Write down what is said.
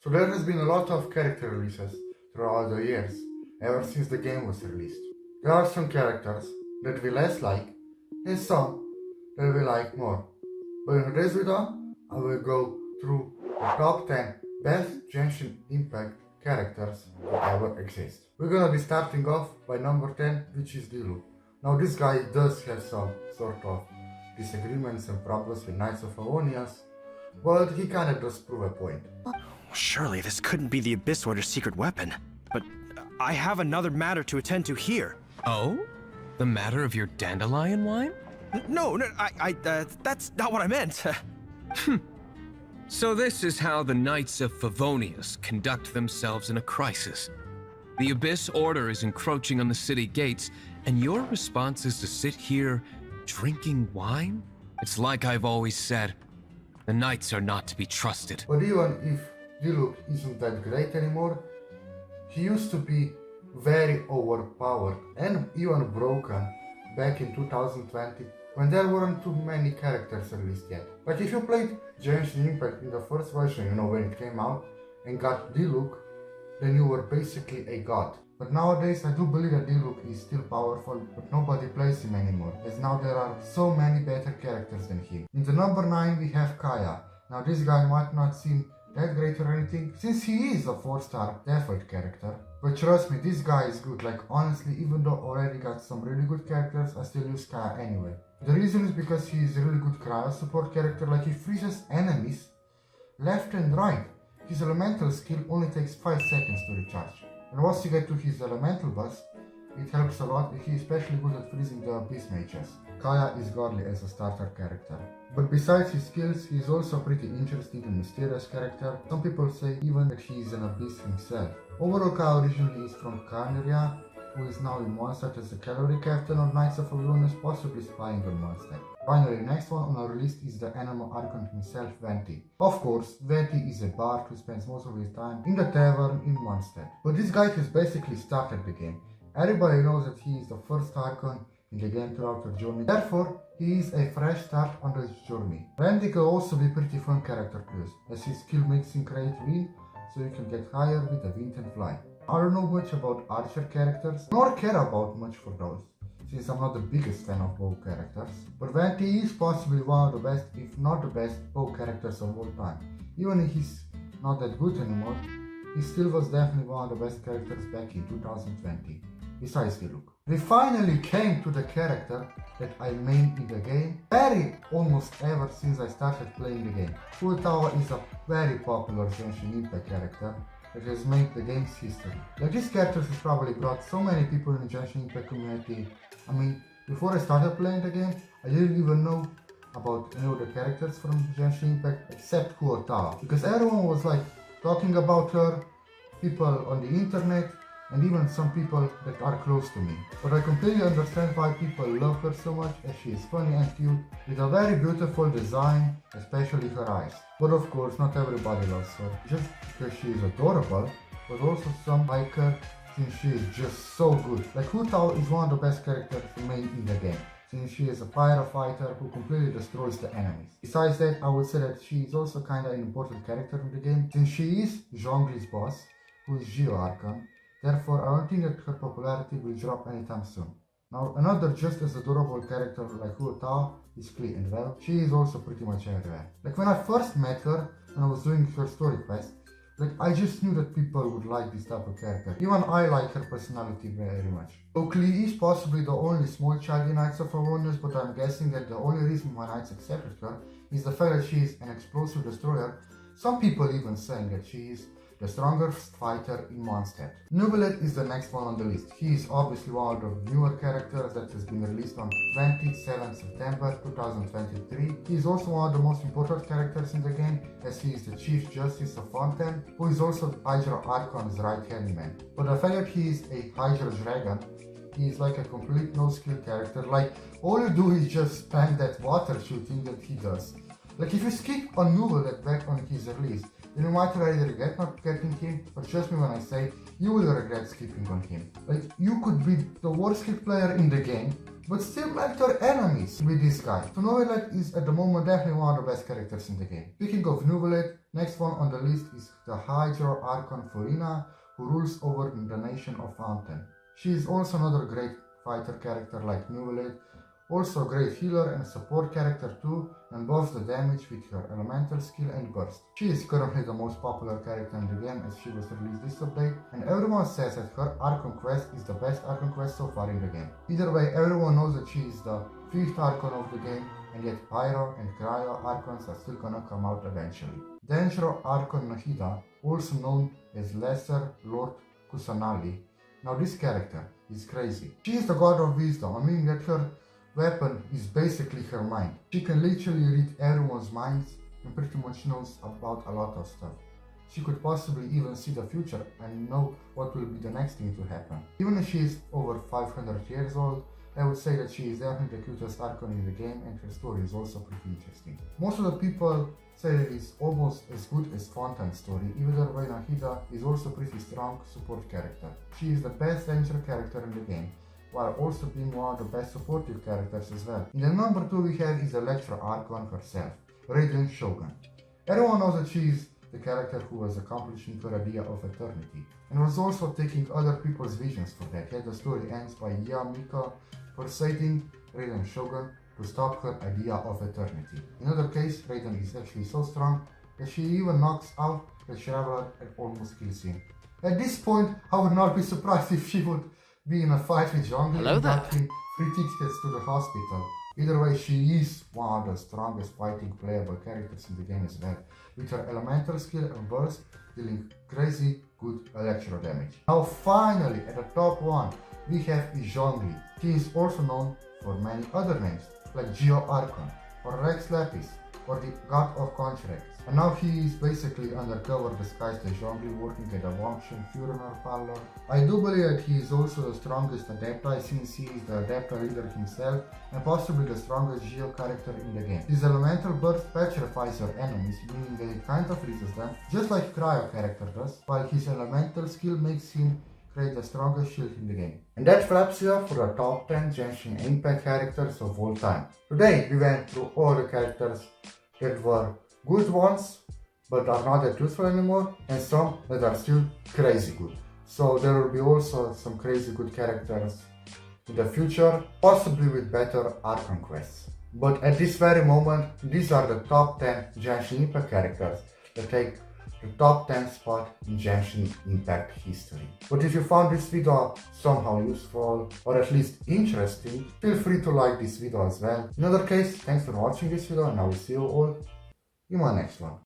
So there has been a lot of character releases throughout the years, ever since the game was released. There are some characters that we less like, and some that we like more. But in today's video, I will go through the top 10 best Genshin Impact characters that ever exist. We're gonna be starting off by number 10, which is Diluc. Now this guy does have some sort of disagreements and problems with Knights of Favonius, but he kinda does prove a point. Surely this couldn't be the Abyss Order's secret weapon. But I have another matter to attend to here. Oh? The matter of your dandelion wine? No, that's not what I meant. So this is how the Knights of Favonius conduct themselves in a crisis. The Abyss Order is encroaching on the city gates, and your response is to sit here drinking wine? It's like I've always said, the Knights are not to be trusted. But even if Diluc isn't that great anymore, he used to be very overpowered and even broken back in 2020 when there weren't too many characters released yet. Like if you played Genshin Impact in the first version, when it came out, and got Diluc, then you were basically a god. But nowadays I do believe that Diluc is still powerful, but nobody plays him anymore, as now there are so many better characters than him. In the number 9 we have Kaeya. Now this guy might not seem that great or anything, since he is a 4-star default character. But trust me, this guy is good. Like honestly, even though I already got some really good characters, I still use Kaeya anyway. The reason is because he is a really good cryo support character. Like he freezes enemies left and right. His elemental skill only takes 5 seconds to recharge. And once you get to his elemental boss, it helps a lot. He is especially good at freezing the abyss mages. Kaeya is godly as a starter character. But besides his skills, he is also a pretty interesting and mysterious character. Some people say even that he is an abyss himself. Overall, Kaeya originally is from Carneria, who is now in Mondstadt as the cavalry captain of Knights of Favonius, possibly spying on Mondstadt. Finally, next one on our list is the Animal Archon himself, Venti. Of course, Venti is a bard who spends most of his time in the tavern in Mondstadt. But this guy has basically started the game. Everybody knows that he is the first Archon in the game throughout the journey, therefore he is a fresh start on this journey. Venti can also be pretty fun character to use, as his skill makes him create wind, so you can get higher with the wind and fly. I don't know much about archer characters, nor care about much for those, since I'm not the biggest fan of bow characters. But Venti is possibly one of the best, if not the best, bow characters of all time. Even if he's not that good anymore, he still was definitely one of the best characters back in 2020. Besides Diluc. We finally came to the character that I main in the game almost ever since I started playing the game. Teyvat is a very popular Genshin Impact character that has made the game's history. Like this character has probably brought so many people in the Genshin Impact community. I mean, before I started playing the game, I didn't even know about any of the characters from Genshin Impact except Teyvat, because everyone was like talking about her, people on the internet, and even some people that are close to me. But I completely understand why people love her so much, as she is funny and cute, with a very beautiful design, especially her eyes. But of course, not everybody loves her, just because she is adorable, but also some like her since she is just so good. Like Teyvat is one of the best characters to main in the game, since she is a firefighter who completely destroys the enemies. Besides that, I would say that she is also kinda an important character in the game, since she is Zhongli's boss, who is Geo Archon. Therefore, I don't think that her popularity will drop anytime soon. Now, another just as adorable character like Teyvat is Klee, and well, she is also pretty much everywhere. Like when I first met her, when I was doing her story quest, like I just knew that people would like this type of character. Even I like her personality very much. So Klee is possibly the only small child in Knights of Favonius, but I'm guessing that the only reason why Knights accepted her is the fact that she is an explosive destroyer. Some people even saying that she is the strongest fighter in Mondstadt. Neuvillette is the next one on the list. He is obviously one of the newer characters that has been released on 27 September 2023. He is also one of the most important characters in the game, as he is the Chief Justice of Fontaine, who is also Hydra Archon's right-hand man. But the fact that he is a Hydra Dragon, he is like a complete no-skill character. Like, all you do is just spam that water shooting that he does. Like, if you skip on Neuvillette back on his release, then you might already regret not getting him, but trust me when I say, you will regret skipping on him. Like, you could be the worst skill player in the game, but still like their enemies with this guy. So Novelet is at the moment definitely one of the best characters in the game. Speaking of Novelet, next one on the list is the Hydro Archon Furina, who rules over the nation of Fountain. She is also another great fighter character like Novelet, also a great healer and support character too, and buffs the damage with her elemental skill and burst. She is currently the most popular character in the game as she was released this update, and everyone says that her Archon quest is the best Archon quest so far in the game. Either way, everyone knows that she is the 5th Archon of the game, and yet Pyro and Cryo Archons are still gonna come out eventually. Dangerous Archon Nahida, also known as Lesser Lord Kusanali. Now this character is crazy. She is the god of wisdom, meaning that her weapon is basically her mind. She can literally read everyone's minds and pretty much knows about a lot of stuff. She could possibly even see the future and know what will be the next thing to happen. Even if she is over 500 years old, I would say that she is definitely the cutest Archon in the game, and her story is also pretty interesting. Most of the people say it is almost as good as Fountain's story, either way Nahida is also a pretty strong support character. She is the best ranger character in the game, while also being one of the best supportive characters as well. In the number 2 we have is the Lecturer Archon herself, Radiant Shogun. Everyone knows that she is the character who was accomplishing her idea of eternity, and was also taking other people's visions for that, yet the story ends by Yamika persuading Raiden Shogun to stop her idea of eternity. In other case, Raiden is actually so strong that she even knocks out the Traveler and almost kills him. At this point, I would not be surprised if she would be in a fight with Zhongli and got him 3 tickets to the hospital. Either way, she is one of the strongest fighting playable characters in the game as well, with her elemental skill and burst dealing crazy good electro damage. Now finally, at the top 1, we have Zhongli. He is also known for many other names, like Geo Archon, or Rex Lapis, or the God of Contracts. And now he is basically undercover disguised as Zhongli working at a Wangsheng funeral parlor. I do believe that he is also the strongest Adepti since he is the Adepti leader himself and possibly the strongest Geo character in the game. His elemental burst petrifies your enemies, meaning that it kind of freezes them, just like Cryo character does, while his elemental skill makes him create the strongest shield in the game. And that wraps you up for the top 10 Genshin Impact characters of all time. Today we went through all the characters that were good ones but are not that useful anymore, and some that are still crazy good. So there will be also some crazy good characters in the future, possibly with better Archon quests. But at this very moment, these are the top 10 Genshin Impact characters that take the top 10 spot in Genshin Impact history. But if you found this video somehow useful or at least interesting, feel free to like this video as well. In other case, thanks for watching this video and I will see you all in my next one.